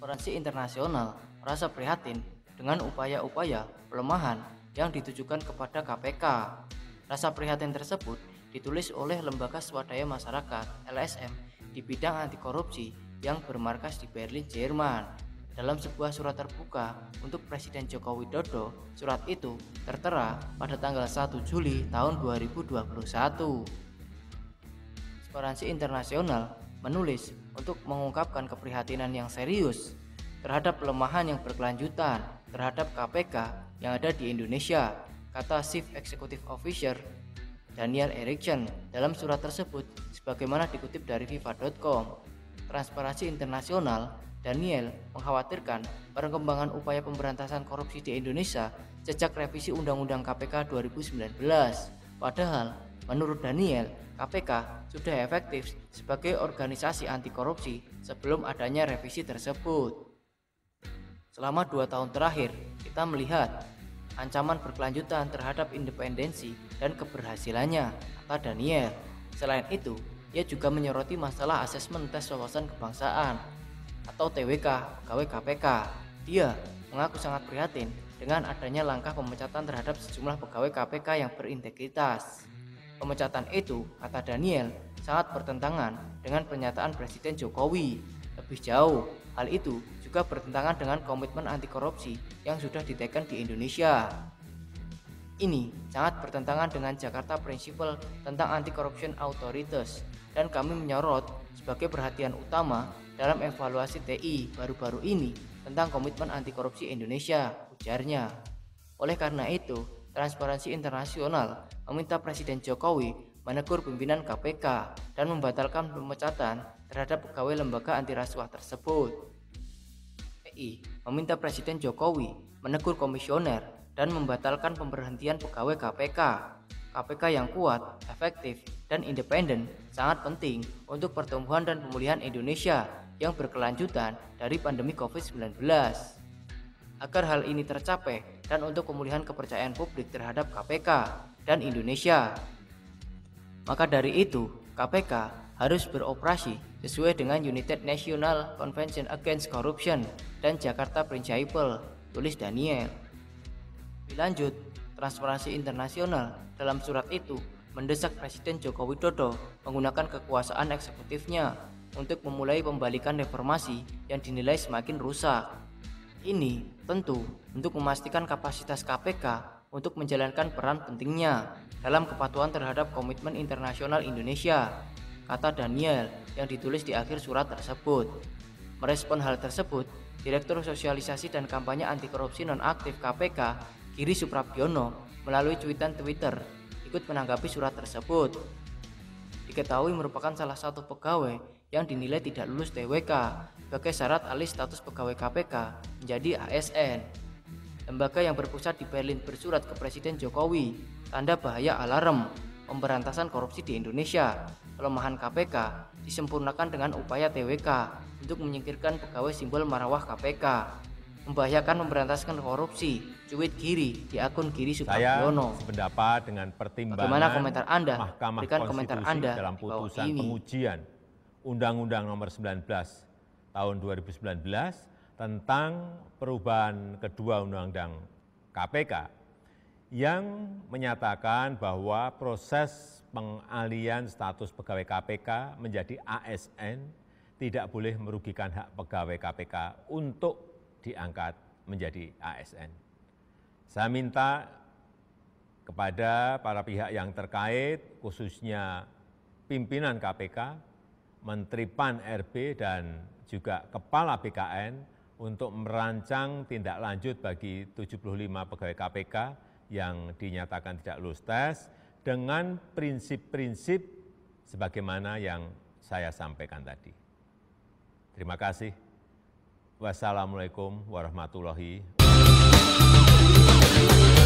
Transparansi Internasional merasa prihatin dengan upaya-upaya pelemahan yang ditujukan kepada KPK. Rasa prihatin tersebut ditulis oleh Lembaga Swadaya Masyarakat (LSM) di bidang anti korupsi yang bermarkas di Berlin, Jerman. Dalam sebuah surat terbuka untuk Presiden Joko Widodo, surat itu tertera pada tanggal 1 Juli tahun 2021. Transparansi Internasional menulis untuk mengungkapkan keprihatinan yang serius terhadap pelemahan yang berkelanjutan terhadap KPK yang ada di Indonesia, kata Chief Executive Officer Daniel Erickson dalam surat tersebut sebagaimana dikutip dari viva.com. Transparansi Internasional Daniel mengkhawatirkan perkembangan upaya pemberantasan korupsi di Indonesia sejak revisi Undang-Undang KPK 2019. Padahal, menurut Daniel, KPK sudah efektif sebagai organisasi anti korupsi sebelum adanya revisi tersebut. Selama 2 tahun terakhir, kita melihat ancaman berkelanjutan terhadap independensi dan keberhasilannya, kata Daniel. Selain itu, ia juga menyoroti masalah asesmen tes wawasan kebangsaan atau TWK pegawai KPK. Dia mengaku sangat prihatin dengan adanya langkah pemecatan terhadap sejumlah pegawai KPK yang berintegritas. Pemecatan itu, kata Daniel, sangat bertentangan dengan pernyataan Presiden Jokowi. Lebih jauh, hal itu juga bertentangan dengan komitmen anti korupsi yang sudah diteken di Indonesia. Ini sangat bertentangan dengan Jakarta Principle tentang Anti-Corruption Authorities, dan kami menyorot sebagai perhatian utama dalam evaluasi TI baru-baru ini tentang komitmen anti korupsi Indonesia, ujarnya. Oleh karena itu, Transparansi Internasional meminta Presiden Jokowi menegur pimpinan KPK dan membatalkan pemecatan terhadap pegawai lembaga anti rasuah tersebut. TI meminta Presiden Jokowi menegur komisioner dan membatalkan pemberhentian pegawai KPK. KPK yang kuat, efektif, dan independen sangat penting untuk pertumbuhan dan pemulihan Indonesia yang berkelanjutan dari pandemi COVID-19. Agar hal ini tercapai dan untuk pemulihan kepercayaan publik terhadap KPK dan Indonesia, maka dari itu KPK harus beroperasi sesuai dengan United National Convention Against Corruption dan Jakarta Principle, tulis Daniel. Dilanjut, Transparansi Internasional dalam surat itu mendesak Presiden Joko Widodo menggunakan kekuasaan eksekutifnya untuk memulai pembalikan reformasi yang dinilai semakin rusak. Ini tentu untuk memastikan kapasitas KPK untuk menjalankan peran pentingnya dalam kepatuhan terhadap komitmen internasional Indonesia, kata Daniel yang ditulis di akhir surat tersebut. Merespon hal tersebut, Direktur Sosialisasi dan Kampanye Anti Korupsi Nonaktif KPK, Giri Suprabyono, melalui cuitan Twitter ikut menanggapi surat tersebut. Diketahui merupakan salah satu pegawai yang dinilai tidak lulus TWK sebagai syarat alih status pegawai KPK menjadi ASN. Lembaga yang berpusat di Berlin bersurat ke Presiden Jokowi, tanda bahaya alarm pemberantasan korupsi di Indonesia. Pelemahan KPK disempurnakan dengan upaya TWK untuk menyingkirkan pegawai simbol marwah KPK. Membahayakan pemberantasan korupsi, cuit Giri di akun Giri Suprabyono. Saya sependapat dengan pertimbangan Bagaimana komentar Anda? Mahkamah Berikan komentar Konstitusi Anda dalam di bawah putusan ini. pengujian Undang-Undang Nomor 19 Tahun 2019 tentang perubahan kedua Undang-Undang KPK yang menyatakan bahwa proses pengalihan status pegawai KPK menjadi ASN tidak boleh merugikan hak pegawai KPK untuk diangkat menjadi ASN. Saya minta kepada para pihak yang terkait, khususnya pimpinan KPK, Menteri PAN-RB dan juga Kepala BKN untuk merancang tindak lanjut bagi 75 pegawai KPK yang dinyatakan tidak lulus tes dengan prinsip-prinsip sebagaimana yang saya sampaikan tadi. Terima kasih. Wassalamualaikum warahmatullahi wabarakatuh.